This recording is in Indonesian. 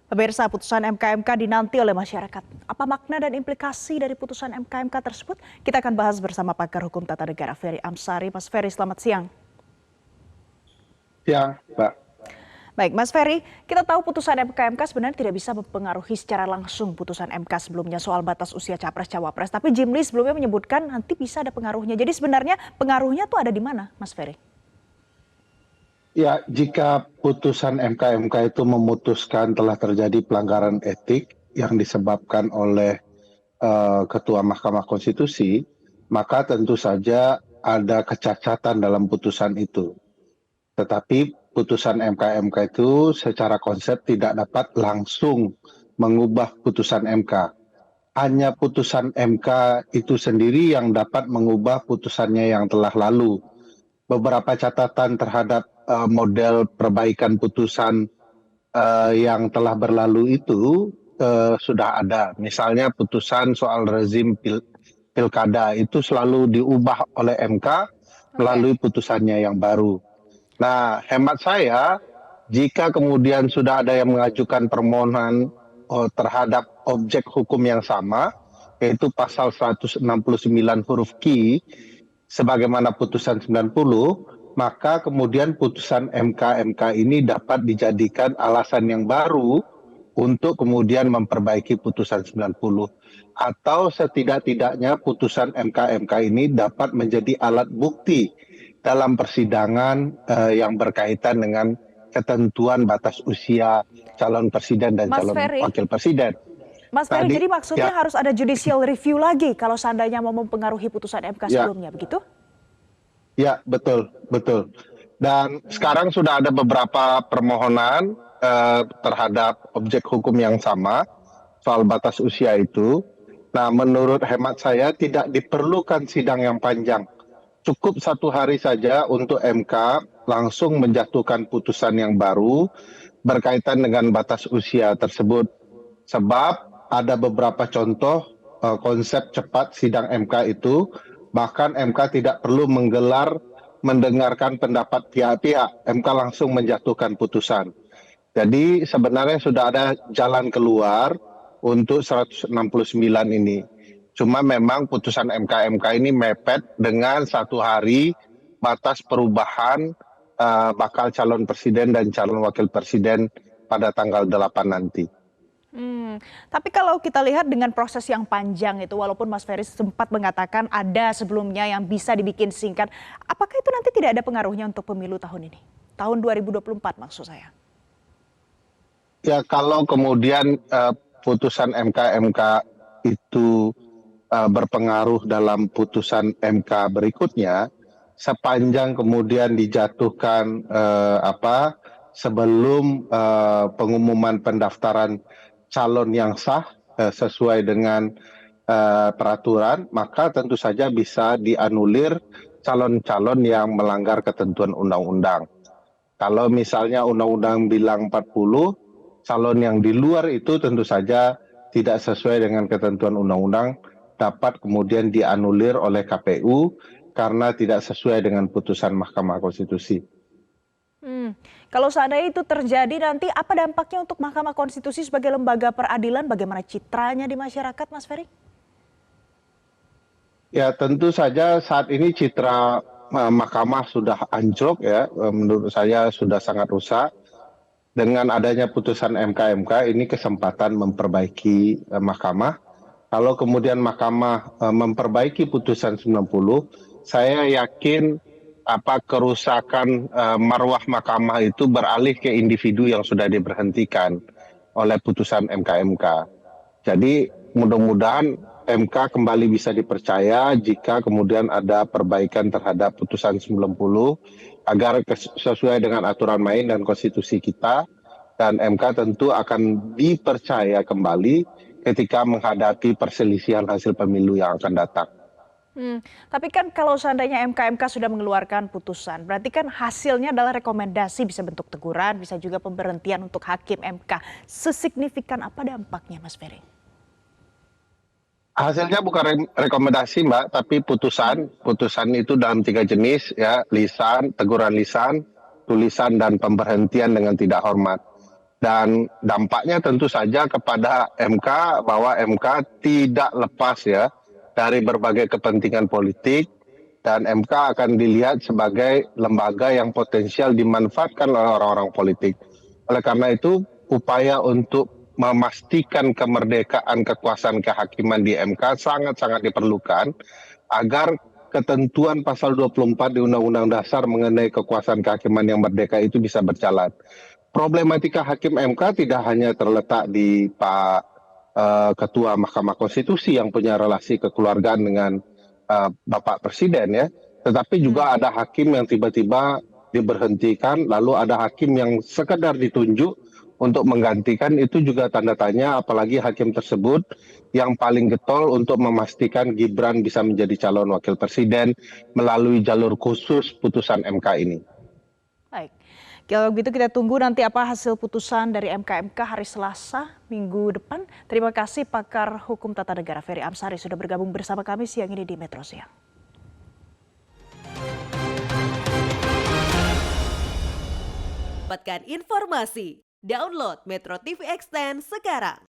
Pemirsa, putusan MK-MK dinanti oleh masyarakat. Apa makna dan implikasi dari putusan MK-MK tersebut? Kita akan bahas bersama pakar hukum tata negara Ferry Amsari. Mas Ferry, selamat siang. Siang, Mbak. Baik, Mas Ferry, kita tahu putusan MK-MK sebenarnya tidak bisa mempengaruhi secara langsung putusan MK sebelumnya soal batas usia capres-cawapres. Tapi Jimli sebelumnya menyebutkan nanti bisa ada pengaruhnya. Jadi sebenarnya pengaruhnya tuh ada di mana, Mas Ferry? Ya, jika putusan MK-MK itu memutuskan telah terjadi pelanggaran etik yang disebabkan oleh Ketua Mahkamah Konstitusi, maka tentu saja ada kecacatan dalam putusan itu. Tetapi putusan MK-MK itu secara konsep tidak dapat langsung mengubah putusan MK. Hanya putusan MK itu sendiri yang dapat mengubah putusannya yang telah lalu. Beberapa catatan terhadap model perbaikan putusan yang telah berlalu itu sudah ada. Misalnya putusan soal rezim pilkada itu selalu diubah oleh MK Oke. melalui putusannya yang baru. Nah, hemat saya, jika kemudian sudah ada yang mengajukan permohonan terhadap objek hukum yang sama, yaitu pasal 169 huruf Q, sebagaimana putusan 90, maka kemudian putusan MK-MK ini dapat dijadikan alasan yang baru untuk kemudian memperbaiki putusan 90. Atau setidak-tidaknya putusan MK-MK ini dapat menjadi alat bukti dalam persidangan yang berkaitan dengan ketentuan batas usia calon presiden dan Mas calon Ferry, wakil presiden. Mas Ferry, Tadi jadi maksudnya ya, harus ada judicial review lagi kalau seandainya mau mempengaruhi putusan MK ya, sebelumnya, begitu? ya, betul, betul. Dan sekarang sudah ada beberapa permohonan terhadap objek hukum yang sama soal batas usia itu. Nah, menurut hemat saya tidak diperlukan sidang yang panjang. Cukup 1 hari saja untuk MK langsung menjatuhkan putusan yang baru berkaitan dengan batas usia tersebut. Sebab ada beberapa contoh konsep cepat sidang MK itu, bahkan MK tidak perlu mendengarkan pendapat pihak-pihak, MK langsung menjatuhkan putusan. Jadi sebenarnya sudah ada jalan keluar untuk 169 ini. Cuma memang putusan MK-MK ini mepet dengan 1 hari batas perubahan bakal calon presiden dan calon wakil presiden pada tanggal 8 nanti. Tapi kalau kita lihat dengan proses yang panjang itu, walaupun Mas Ferry sempat mengatakan ada sebelumnya yang bisa dibikin singkat, apakah itu nanti tidak ada pengaruhnya untuk pemilu tahun ini? Tahun 2024 maksud saya. Ya, kalau kemudian putusan MK-MK itu berpengaruh dalam putusan MK berikutnya, sepanjang kemudian dijatuhkan sebelum pengumuman pendaftaran calon yang sah sesuai dengan peraturan, maka tentu saja bisa dianulir calon-calon yang melanggar ketentuan undang-undang. Kalau misalnya undang-undang bilang 40, calon yang di luar itu tentu saja tidak sesuai dengan ketentuan undang-undang dapat kemudian dianulir oleh KPU karena tidak sesuai dengan putusan Mahkamah Konstitusi. Kalau seandainya itu terjadi nanti apa dampaknya untuk Mahkamah Konstitusi sebagai lembaga peradilan, bagaimana citranya di masyarakat, Mas Ferry? Ya, tentu saja saat ini citra Mahkamah sudah anjlok ya, menurut saya sudah sangat rusak. Dengan adanya putusan MK-MK ini kesempatan memperbaiki Mahkamah. Kalau kemudian Mahkamah memperbaiki putusan 90, saya yakin kerusakan marwah Mahkamah itu beralih ke individu yang sudah diberhentikan oleh putusan MK-MK. Jadi mudah-mudahan MK kembali bisa dipercaya jika kemudian ada perbaikan terhadap putusan 90 agar sesuai dengan aturan main dan konstitusi kita, dan MK tentu akan dipercaya kembali ketika menghadapi perselisihan hasil pemilu yang akan datang. Tapi kan kalau seandainya MK-MK sudah mengeluarkan putusan, berarti kan hasilnya adalah rekomendasi, bisa bentuk teguran, bisa juga pemberhentian untuk hakim MK. Sesignifikan apa dampaknya, Mas Ferry? Hasilnya bukan rekomendasi, Mbak, tapi putusan. Putusan itu dalam 3 jenis, ya, lisan, teguran lisan, tulisan, dan pemberhentian dengan tidak hormat. Dan dampaknya tentu saja kepada MK bahwa MK tidak lepas ya dari berbagai kepentingan politik dan MK akan dilihat sebagai lembaga yang potensial dimanfaatkan oleh orang-orang politik. Oleh karena itu, upaya untuk memastikan kemerdekaan kekuasaan kehakiman di MK sangat-sangat diperlukan agar ketentuan pasal 24 di Undang-Undang Dasar mengenai kekuasaan kehakiman yang merdeka itu bisa berjalan. Problematika hakim MK tidak hanya terletak di Pak Ketua Mahkamah Konstitusi yang punya relasi kekeluargaan dengan Bapak Presiden ya, tetapi juga ada hakim yang tiba-tiba diberhentikan, lalu ada hakim yang sekedar ditunjuk untuk menggantikan, itu juga tanda tanya, apalagi hakim tersebut yang paling getol untuk memastikan Gibran bisa menjadi calon wakil presiden melalui jalur khusus putusan MK ini. Baik. Kalau begitu kita tunggu nanti apa hasil putusan dari MK hari Selasa minggu depan. Terima kasih pakar hukum tata negara Ferry Amsari sudah bergabung bersama kami siang ini di Metro Siang. Dapatkan informasi, download Metro TV Extend sekarang.